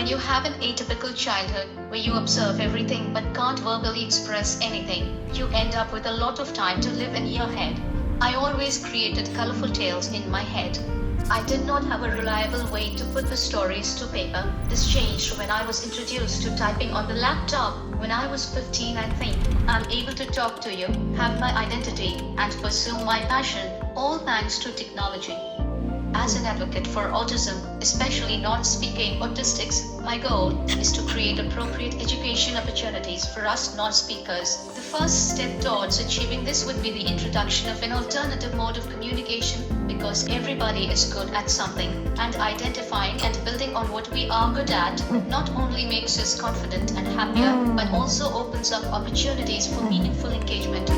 When you have an atypical childhood, where you observe everything but can't verbally express anything, you end up with a lot of time to live in your head. I always created colorful tales in my head. I did not have a reliable way to put the stories to paper. This changed when I was introduced to typing on the laptop. When I was 15, I think I'm able to talk to you, have my identity, and pursue my passion, all thanks to technology. As an advocate for autism, especially non-speaking autistics, my goal is to create appropriate education opportunities for us non-speakers. The first step towards achieving this would be the introduction of an alternative mode of communication, because everybody is good at something, and identifying and building on what we are good at not only makes us confident and happier, but also opens up opportunities for meaningful engagement.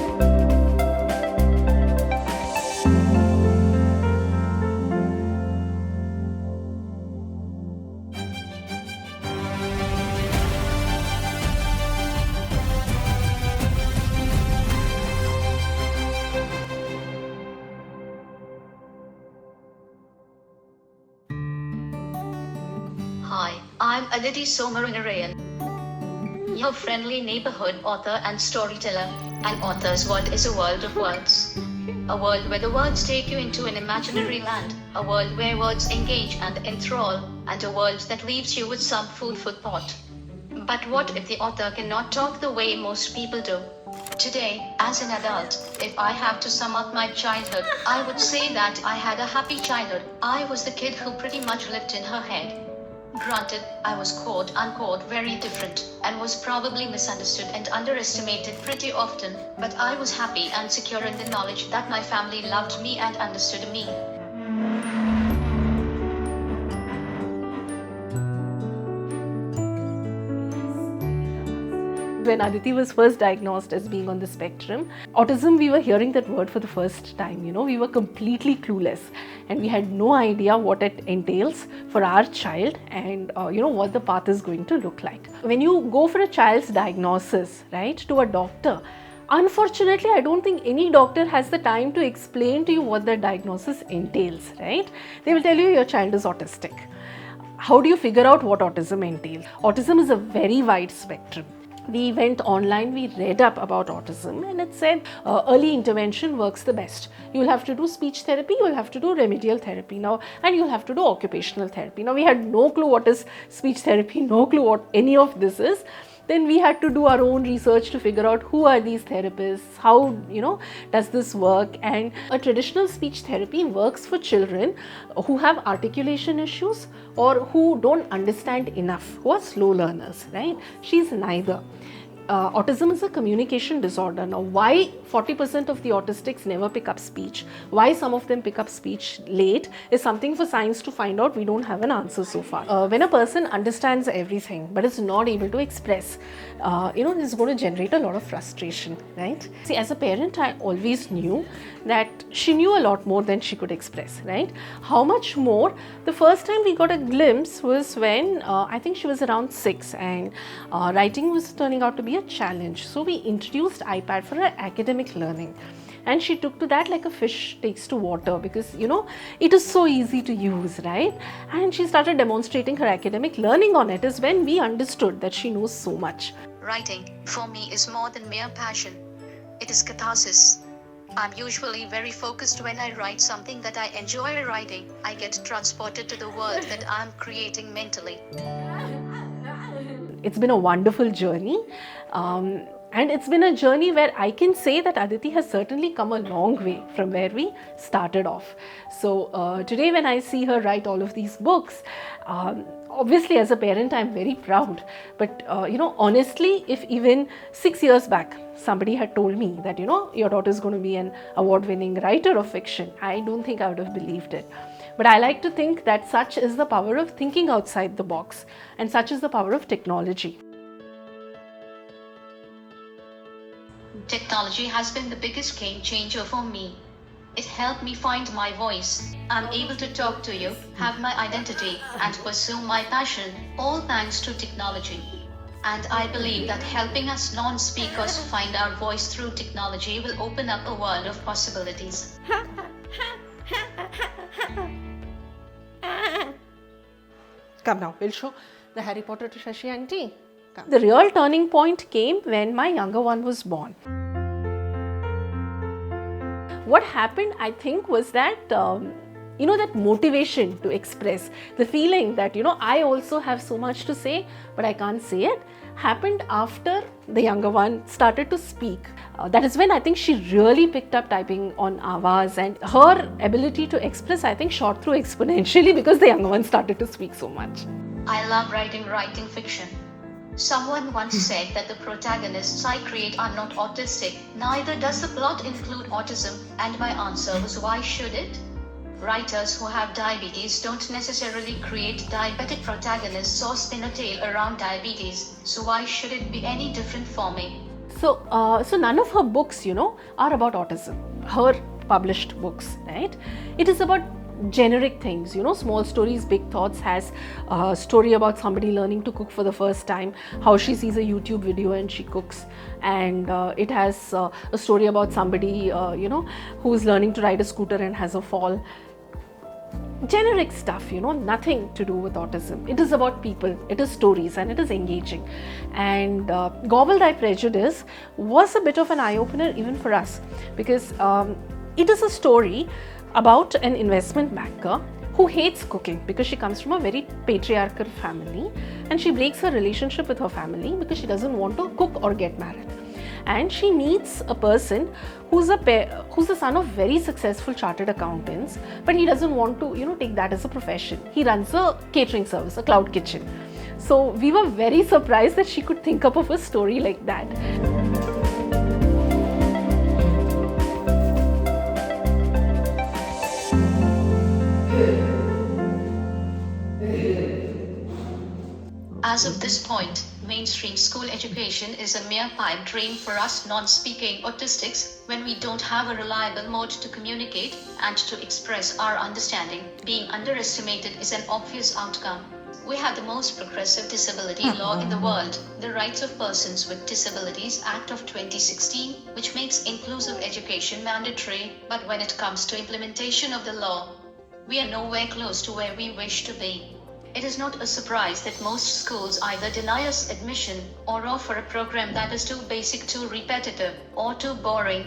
Hi, I'm Aditi Sowmyanarayan, your friendly neighborhood author and storyteller. An author's world is a world of words. A world where the words take you into an imaginary land. A world where words engage and enthrall, and a world that leaves you with some food for thought. But what if the author cannot talk the way most people do? Today, as an adult, if I have to sum up my childhood, I would say that I had a happy childhood. I was the kid who pretty much lived in her head. Granted, I was quote-unquote very different, and was probably misunderstood and underestimated pretty often, but I was happy and secure in the knowledge that my family loved me and understood me. When Aditi was first diagnosed as being on the spectrum, autism, we were hearing that word for the first time. We were completely clueless, and we had no idea what it entails for our child and what the path is going to look like. When you go for a child's diagnosis, right, to a doctor, unfortunately, I don't think any doctor has the time to explain to you what the diagnosis entails, right? They will tell you your child is autistic. How do you figure out what autism entails? Autism is a very wide spectrum. We went online, we read up about autism, and it said early intervention works the best. You'll have to do speech therapy, you'll have to do remedial therapy now, and you'll have to do occupational therapy. Now, we had no clue what is speech therapy, no clue what any of this is. Then we had to do our own research to figure out who are these therapists, how does this work. And a traditional speech therapy works for children who have articulation issues or who don't understand enough, who are slow learners, right? She's neither. Autism is a communication disorder. Now, why 40% of the autistics never pick up speech, why some of them pick up speech late, is something for science to find out. We don't have an answer so far. When a person understands everything but is not able to express, this is going to generate a lot of frustration, right? See, as a parent, I always knew that she knew a lot more than she could express, right? How much more? The first time we got a glimpse was when I think she was around 6, and writing was turning out to be a challenge. So we introduced iPad for her academic learning, and she took to that like a fish takes to water, because it is so easy to use, right? And she started demonstrating her academic learning on it. Is when we understood that she knows so much. Writing, for me, is more than mere passion. It is catharsis. I'm usually very focused when I write something that I enjoy writing. I get transported to the world that I'm creating mentally. It's been a wonderful journey, and it's been a journey where I can say that Aditi has certainly come a long way from where we started off. So today when I see her write all of these books, obviously as a parent I'm very proud, but honestly, if even 6 years back somebody had told me that your daughter is going to be an award-winning writer of fiction, I don't think I would have believed it. But I like to think that such is the power of thinking outside the box, and such is the power of technology. Technology has been the biggest game changer for me. It helped me find my voice. I'm able to talk to you, have my identity, and pursue my passion, all thanks to technology. And I believe that helping us non-speakers find our voice through technology will open up a world of possibilities. Come now, we'll show The Harry Potter to Shashi auntie? Come. The real turning point came when my younger one was born. What happened, I think, was that that motivation to express, the feeling that I also have so much to say but I can't say it, happened after the younger one started to speak. That is when I think she really picked up typing on Avaz, and her ability to express, I think, shot through exponentially because the younger one started to speak so much. I love writing fiction. Someone once said that the protagonists I create are not autistic, neither does the plot include autism, and my answer was, why should it? Writers who have diabetes don't necessarily create diabetic protagonists or spin a tale around diabetes, so why should it be any different for me? So none of her books, are about autism. Her published books, right? It is about generic things, Small Stories, Big Thoughts has a story about somebody learning to cook for the first time, how she sees a YouTube video and she cooks. And it has a story about somebody, who's learning to ride a scooter and has a fall. Generic stuff, nothing to do with autism. It is about people, it is stories, and it is engaging. And Gobble Thy Prejudice was a bit of an eye-opener even for us, because it is a story about an investment banker who hates cooking because she comes from a very patriarchal family, and she breaks her relationship with her family because she doesn't want to cook or get married. And she meets a person who's the son of very successful chartered accountants, but he doesn't want to take that as a profession. He runs a catering service, a cloud kitchen. So we were very surprised that she could think up of a story like that. As of this point, mainstream school education is a mere pipe dream for us non-speaking autistics when we don't have a reliable mode to communicate and to express our understanding. Being underestimated is an obvious outcome. We have the most progressive disability law in the world, the Rights of Persons with Disabilities Act of 2016, which makes inclusive education mandatory, but when it comes to implementation of the law, we are nowhere close to where we wish to be. It is not a surprise that most schools either deny us admission or offer a program that is too basic, too repetitive, or too boring.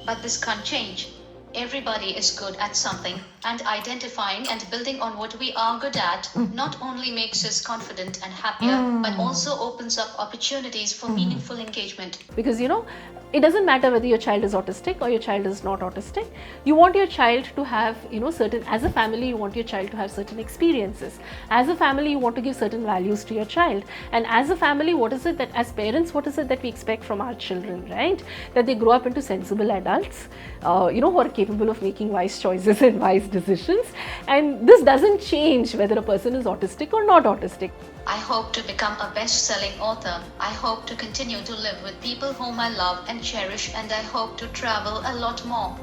But this can't change. Everybody is good at something, and identifying and building on what we are good at not only makes us confident and happier, but also opens up opportunities for meaningful engagement. Because it doesn't matter whether your child is autistic or your child is not autistic. You want your child to have, as a family, you want your child to have certain experiences. As a family, you want to give certain values to your child. And as a family, as parents, what is it that we expect from our children, right? That they grow up into sensible adults, who are capable of making wise choices and wise decisions. And this doesn't change whether a person is autistic or not autistic. I hope to become a best-selling author. I hope to continue to live with people whom I love and cherish, and I hope to travel a lot more.